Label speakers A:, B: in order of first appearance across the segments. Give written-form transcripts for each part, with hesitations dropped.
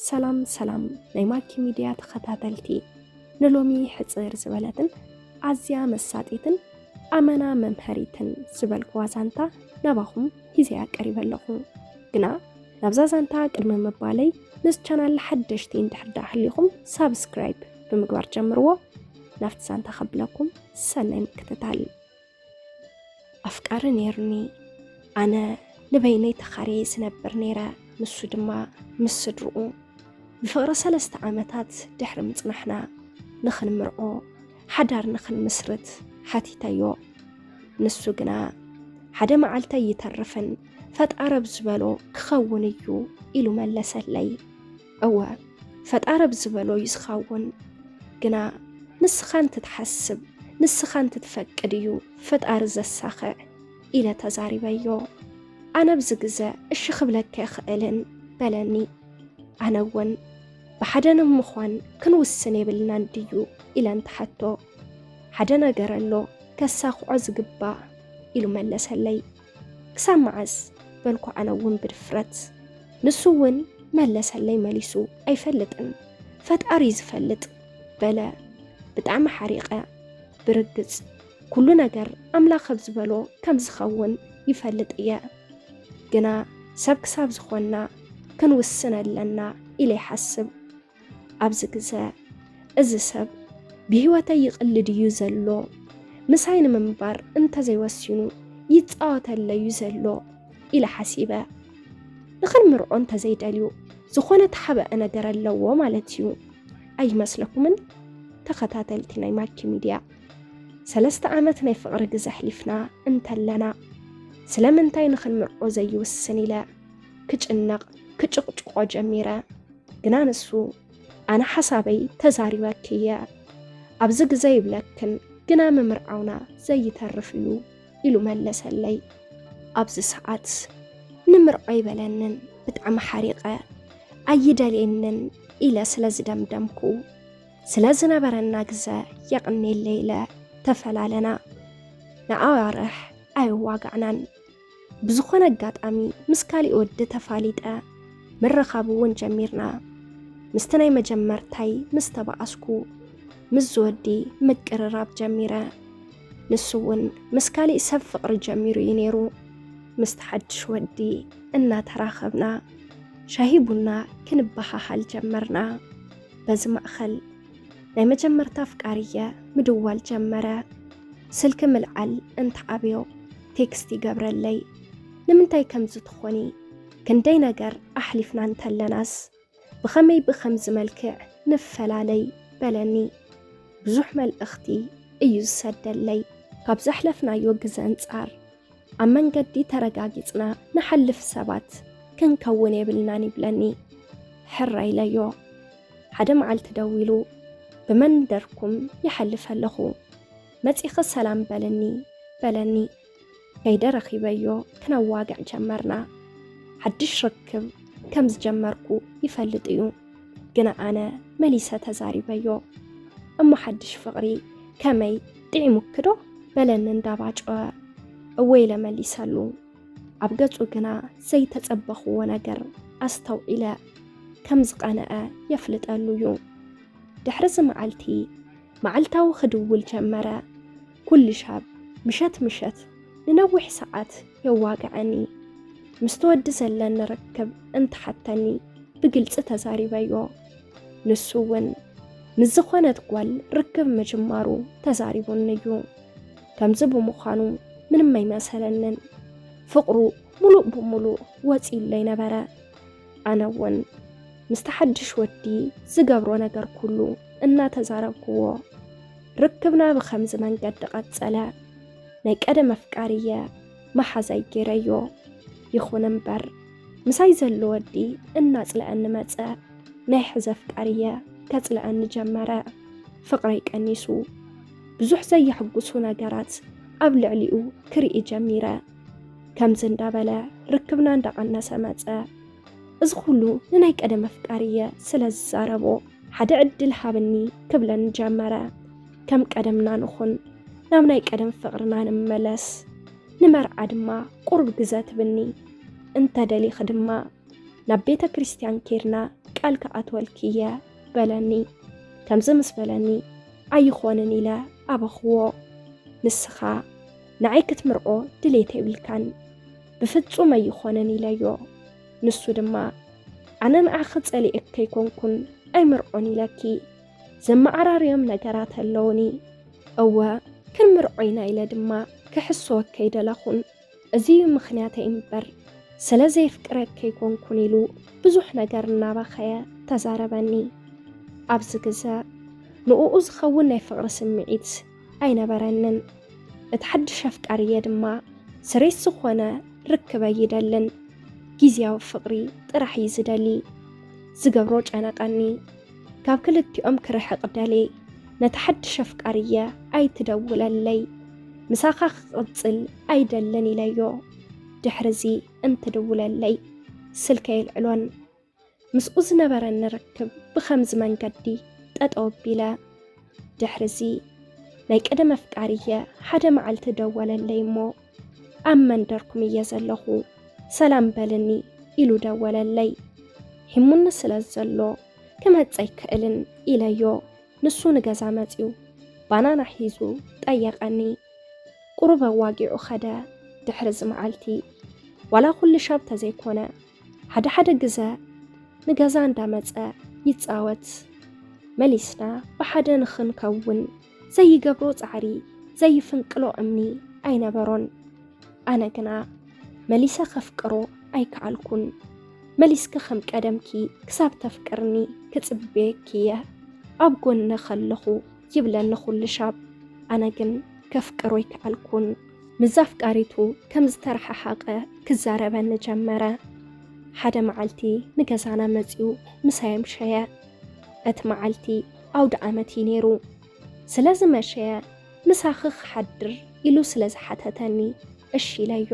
A: سلام ናይ ማኪ ሚድያ ተኸታተልቲ ንሎሚ ሕፅር ዝበለትን ኣዝያ መሳጢትን ኣመና መምሃሪትን ዝበልክዋ ዛንታ ናባኹም ሂዝያ ቀሪበለኹ ግና ናብዛ ዛንታ ቅድመ መባለይ ንስ ቻናል ሓደሽቲ እንድሕር ዳሕሊኹም ሳብስክራይብ ብምግባር ጀምርዎ ናፍቲ ዛንታ ኸብለኩም ሰናይ ምክትታል ኣፍቃሪ ነይሩኒ ኣነ ንበይነይ ተኻርየ ስነብር ነይረ ንሱ ድማ ምስ ስድርኡ بفقر 3 ዓመታት ድሕሪ ምጽናሕና ንኽንምርዖ ሓዳር ንኽንምስርት ሓቲተዮ ንሱ ግና ሓደ መዓልታ ይተርፍን ፈጣረብ ዝበሎ ክኸውን እዩ ኢሉ መለሰለይ እወ ፈጣረብ ዝበሎ ይስኻውን ግና ንስኻን ትትሓስብ ንስኻን ትትፈቅድ እዩ ፈጣሪ ዘሳኽዕ ኢለ ተዛሪበዮ ኣነ ብዚ ግዜ እሺ ክብለከ ይኽእልን በለኒ ኣነውን بحدنا مخوان كنوسن يبلنا نديو إلى انتحتو حدنا قرالو كساخ عز قبا إلو ملس هلي كسام عز بلكو أنا ون برفرت نسوون ملس هلي مليسو أي فلتن فات أريز فلت بلا بتعم حريقة برقز كلو نقر أملا خبز بلو كم زخون يفلت إياه قنا سابك ساب زخونا كنوسن لنا إلي حسب أبز جزاء الزسب بهوته يقلد يزلو مساين منبر انت زي وسينو يتقاط اللي يزلو إلى حسيبة نخل مرعو انت زي داليو زخونة حبا أنا قرى اللو مالتيو أي مسلكو من تخطاتلتنا ماكي ميديا 3 عامتنا يفقر جزا حلفنا انت لنا سلام انتاي نخل مرعو زي وسنيلا كجنق كجقجقو جميرة جنانسو أنا حسابي تزاري وكيا أبزق زي بلكن جنا ممرعونا زي ترفيو إلو ملس اللي أبز ساعات نمرعي بلنن بتعم حريقة أي دلينن إلى سلز دمدمكو سلزنا برنا جزا يقني الليلة تفلالنا نعارح أي واقعنان بزخونا قاد أمي مسكالي ود تفاليتا من رخابون جميرنا مستناي مجمرتاي مستبعسكو مزودي مقرراب جميرة نسوون مسكالي سب فقر جميرو ينيرو مستحدش ودي إنا تراخبنا شاهيبونا كنبها حال جمرنا بزم أخل ناي مجمرتا فقارية مدوال جمرة سلك ملعل انت عبيو تكستي قبر اللي نمنتاي كمزو تخوني كندي نقر أحلفنا انتلناس بخمي بخمز ملكع نفل علي بلني بزحمل أختي أيوز سد اللي قاب زحلفنا يوجز انتار أمن قدي ترقاقتنا نحلف سبات كن كوني بلناني بلني حري ليو حدم عال تدويلو بمن دركم يحلف هلخو متيخ السلام بلني كيدر أخي بيو كنا واقع جمرنا حدش ركب كمز جمركو يفلت ايو قنا أنا مليسة تزاري بيو أما حدش فقري كمي دعي مكدو بلن نداباجوا أويلا مليسة لو عبقاتو قنا زي تتبخو ونقر أستو إلى كمز قناء يفلت اللو دحرز معلتاو خدو الجمرة كل شاب مشت ننوح ساعات يواقعني مستود زلنا نركب انت حتاني بقلت تزاري بيو نسوون نزخونة قوال ركب مجمارو تزاري بونيو كمزبو مخانو من ما يمثلنن فقرو ملوء بملوء واتي اللي نبرا أنا ون مستحدش ودي زقبرو نقر كلو انا تزاربكو ركبنا بخمز من قد قتسلا نايك أدم أفكارية ما حزاي جيريو يخون مبر مساي زلو ودي الناس لأن متسا نايحزف قارية كات لأن جمرة فقريك أنيسو بزوح زي حقوسونا قرات أبلع لئو كريئي جميرة كم زندابلا ركبنا ندقنا سمتسا ازخلو نايك أدم أفكارية سلاز زاربو حد عدل حابني قبل نجمرة كم قدمنا نخون نام نايك أدم فقرنا نملس نمر عدما قرب جزات بني انت دالي خدمة نبيتا كريستيان كيرنا ቃልካ ኣትወልክየ በለኒ ከምዚ ምስ በለኒ ኣይኾንን ኢለ ኣበኽዎ ንስኻ ንዓይ ክትምርዖ ድሌት የብልካን ብፍጹም ኣይኾንን ኢለዮ ንሱ ድማ ኣነ ንዓኺ ጸሊእከ ይኮንኩን ኣይምርዖን ኢለኪ ዘመዓራርዮም ነገራት ኣለውኒ እወ ክንምርዖ ኢና ኢለ ድማ ክሕስወከ ይደለኹን እዚ ምኽንያተይ እምበር ስለ ዘይፍቅረከ ይኮንኩን ኢሉ ብዙሕ ነገር እናባኸየ ተዛረበኒ ኣብዚ ግዜ ንኡኡ ዝኸውን ናይ ፍቕሪ ስምዒት ኣይነበረንን እቲ ሓድሽ ኣፍቃርየ ድማ ስሬት ዝኾነ ርክበ ይደልን ጊዜያዊ ፍቕሪ ጥራሕ እዩ ዝደሊ ዝገብሮ ጨነቐኒ ካብ ክልቲኦም ክርሕቕ ደሌ ነቲ ሓድሽ ኣፍቃርየ ኣይትደውለለይ ምሳኻ ክቕፅል ኣይደልን ኢለዮ ድሕርዚ እንትድውለለይ ስልከ ይልዕሎን ምስኡ ዝነበረኒ ርክብ ብኸምዚ መንገዲ ጠጠው ኣቢለ ድሕርዚ ናይ ቀደም ኣፍቃርየ ሓደ መዓልቲ ደወለለይ እሞ ኣብ መንደርኩም እየ ዘለኹ ሰላም በልኒ ኢሉ ደወለለይ ሕሙኒ ስለ ዘሎ ክመጽእ ኣይክእልን ኢለዮ ንሱ ንገዛ መጺኡ ባናና ሒዙ ጠየቐኒ ቁሩብ ኣዋጊዑ ኸደ ድሕርዚ መዓልቲ ዋላ ኩሉ ሻብ ተዘይኮነ ሓደ ግዜ ንገዛ እንዳመጸ ይጻወት መሊስና ብሓደ ንኽንከውን ዘይገብሮ ጻዕሪ ዘይፍንቅሎ እምኒ ኣይነበሮን ኣነ ግና መሊሰ ከፍቅሮ ኣይከኣልኩን መሊስከ ከም ቀደምኪ ክሳብ ተፍቅርኒ ክጽበየክየ ኣብ ጎነ ኸለኹ ይብለኒ ኩሉ ሻብ ኣነ ግን ከፍቅሮ ኣይከኣልኩን ምዛፍቃሪቱ ከም ዝተረሓሓቐ ክዛረበኒ ጀመረ ሓደ መዓልቲ ንገዛና መጺኡ ምሳይ ምሸየ እቲ መዓልቲ ኣውደ ዓመት ነይሩ ስለዚ መሸየ ምሳኺ ክሓድር ኢሉ ስለ ዝሓተተኒ እሺ ኢለዮ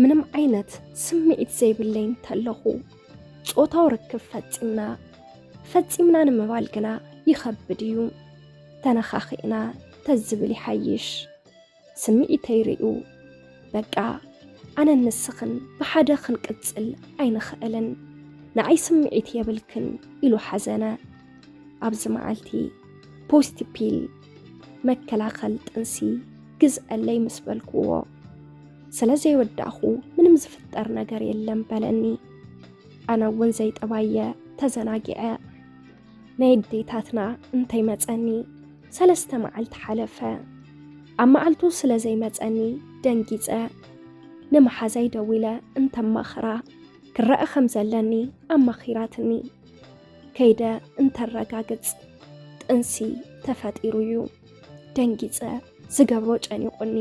A: ምንም ዓይነት ስምዒት ዘይብለይ እንተለኹ ጾታው ርክብ ፈጺምና ንምባል ግና ይኸብድ እዩ ተነኻኺእና ተዝብል ይሓይሽ ስምዒተይ ርኡ በቃ ኣነ ንስኽን ብሓደ ክንቅጽል ኣይንኽእልን ንዓይ ስምዒት የብልክን ኢሉ ሓዘነ ኣብዚ መዓልቲ ፖስት ፒል መከላኸል ጥንሲ ግዝአለይ ምስ በልክዎ ስለ ዘይወዳእኹ ምንም ዝፍጠር ነገር የለን በለኒ ኣነ እውን ዘይጠባየ ተዘናጊዐ ናይ ዴታትና እንታይ መጸኒ 3 መዓልቲ ሓለፈ ኣብ መዓልቱ ስለ ዘይመጸኒ ደንጊጸ ንመሓዛይ ደዊለ እንተማኽራ ክረአ ከም ዘለኒ ኣማኺራትኒ ከይደ እንተረጋግጽ ጥንሲ ተፈጢሩ እዩ ደንጊጸ ዝገብሮ ጨኒቁኒ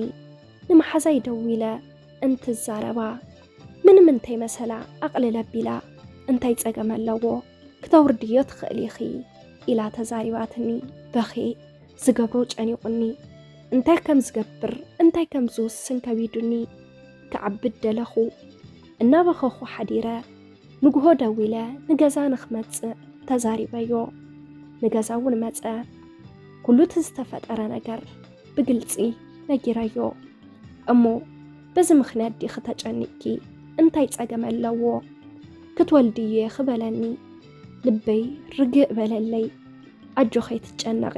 A: ንመሓዛይ ደዊለ እንትዛረባ ምንም እንታይ መሰላ ኣቕልለ ቢላ እንታይ ጸገም ኣለዎ ክተውርድዮ ትኽእል ኢኺ ኢላ ተዛሪባትኒ በኺ ዝገብሮ ጨኒቁኒ እንታይ ከም ዝገብር እንታይ ከም ዝውስን ከቢዱኒ ክዓብድ ደለኹ እናበኸኹ ሓዲረ ንግሆ ደዊለ ንገዛ ንኽመጽእ ተዛሪበዮ ንገዛ እውን መጸ ኩሉ እቲ ዝተፈጠረ ነገር ብግልጺ ነጊረዮ እሞ በዚ ምኽንያት ዲኺ ተጨኒቅኪ እንታይ ጸገም ኣለዎ ክትወልድየ ክበለኒ ልበይ ርግእ በለለይ ኣጆኸይ ትጨነቒ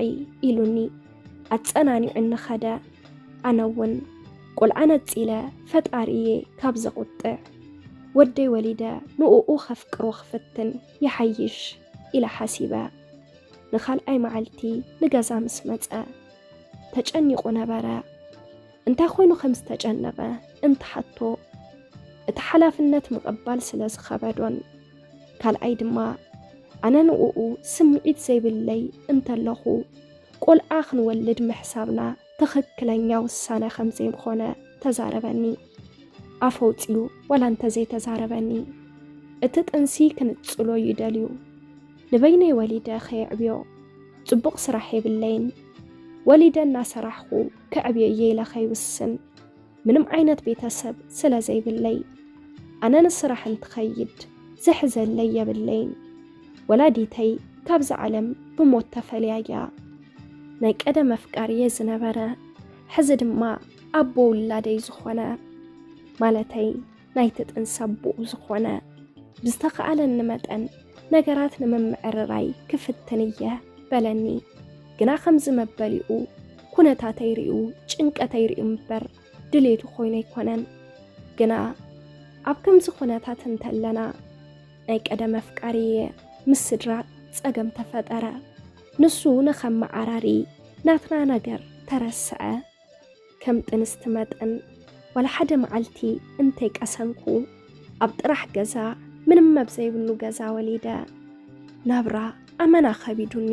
A: ኢሉኒ ኣጸናኒዑኒ ኸደ ኣነ እውን ቆልዓ ነጺለ ፈጣሪየ ካብ ዘቁጥዕ ወደይ ወሊደ ንኡኡ ኸፍቅሮ ክፍትን ይሓይሽ ኢላ ሓሲበ ንኻልኣይ መዓልቲ ንገዛ ምስ መጸ ተጨኒቑ ነበረ እንታይ ኮይኑ ከም ዝተጨነቐ እንትሓቶ እቲ ሓላፍነት ምቕባል ስለ ዝኸበዶን ካልኣይ ድማ ኣነ ንኡኡ ስምዒት ዘይብለይ እንተለኹ ቆልዓ ክንወልድ ምሕሳብና ትኽክለኛ ውሳነ ከም ዘይኮነ ተዛረበኒ ኣፈውፂኡ ወላ እንተዘይተዛረበኒ እቲ ጥንሲ ክንጽሎ ይደልዩ ንበይነይ ወሊደ ኸየዕብዮ ጽቡቕ ስራሕ የብለይን ወሊደ እናሰራሕኹ ከዕብዮ ኢለ ኸይውስን ምንም ዓይነት ቤተሰብ ስለ ዘይብለይ ኣነ ንስራሕ እንትኸይድ ዝሕዘለይ የብለይን ወላዲተይ ካብዚ ዓለም ብሞት ተፈልያያ ናይ ቀደም ኣፍቃርየ ዝነበረ ሕዚ ድማ ኣቦ ውላደይ ዝኾነ ማለተይ ናይቲ ጥንሲ ኣቦኡ ዝኾነ ብዝተኸኣለኒ መጠን ነገራት ንምምዕርራይ ክፍትንየ በለኒ ግና ከምዝ መበሊኡ ኩነታተይ ሪኡ ጭንቀተይ ሪኡ እምበር ድሌቱ ኮይኑ ኣይኮነን ግና ኣብ ከምዚ ኩነታት እንተለና ናይ ቀደም ኣፍቃሪየ ምስ ስድራ ፀገም ተፈጠረ ንሱ ንኸመዓራሪ ናትና ነገር ተረስዐ ከም ጥንስቲ መጠን ወላ ሓደ መዓልቲ እንተይ ቀሰንኩ ኣብ ጥራሕ ገዛ ምንም መብዘይብሉ ገዛ ወሊደ ናብራ ኣመና ኸቢዱኒ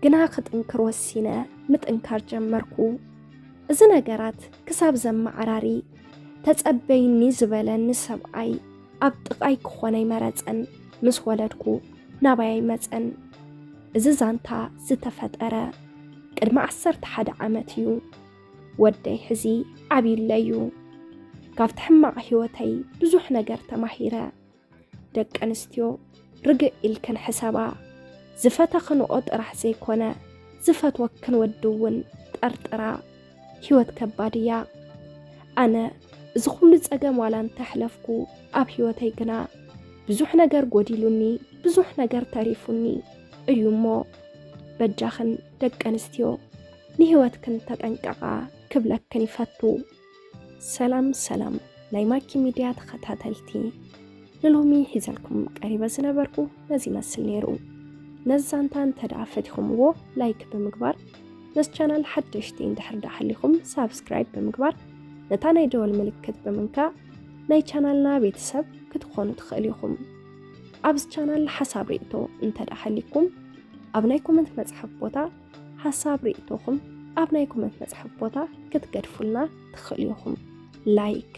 A: ግና ክጥንክር ወሲነ ምጥንካር ጀመርኩ እዚ ነገራት ክሳብ ዘመዓራሪ ተጸበይኒ ዝበለኒ ሰብኣይ ኣብ ጥቃይ ክኾነይ መረፀን ምስ ወለድኩ ናባይ መፀን እዚ ዛንታ ዝተፈጠረ ቅድሚ 11 ዓመት እዩ ወደይ ሕዚ ዓብይለዩ ካብቲ ሕማቕ ህይወተይ ብዙሕ ነገር ተማሂረ ደቂ ኣንስትዮ ርግእ ኢልከን ሕሰባ ዝፈተኽንኦ ጥራሕ ዘይኮነ ዝፈትወክን ወድውን ጠርጥራ ህይወት ከባድ እያ ኣነ እዚ ኩሉ ፀገም ዋላ እንተሕለፍኩ ኣብ ህይወተይ ግና ብዙሕ ነገር ጎዲሉኒ ብዙሕ ነገር ተሪፉኒ እዩ እሞ በጃኽን ደቂ ኣንስትዮ ንህይወትክን ተጠንቀቓ ክብለክን ይፈቱ ሰላም ሰላም ናይ ማኪ ሚድያ ተኸታተልቲ ንሎሚ ሒዘልኩም ቀሪበ ዝነበርኩ ነዚ መስል ነይሩ ነዛንታ እንተደኣ ፈቲኹምዎ ላይክ ብምግባር ነዚ ቻናል ሓደሽቲ እንድሕር ዳሓሊኹም ሳብስክራይብ ብምግባር ነታ ናይ ደወል ምልክት ብምንካእ ናይ ቻናልና ቤተሰብ ክትኾኑ ትኽእሉ ኢኹም ኣብዚ ቻናል ሓሳብ ርእቶ እንተደኣ ሓሊኩም ኣብ ናይ ኮመንት መጽሐፍ ቦታ ሓሳብ ርእቶኹም ኣብ ናይ ኮመንት መጽሐፍ ቦታ ክትገድፉልና ትኽእሉ ኢኹም ላይክ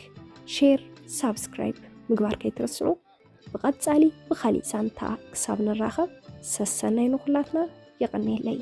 A: ሼር ሳብስክራይብ ምግባር ከይትረስዑ ብቐጻሊ ብኻሊእ ሳንታ ክሳብ ንራኸብ ሰሰናይ ንኹላትና ይቕኒለይ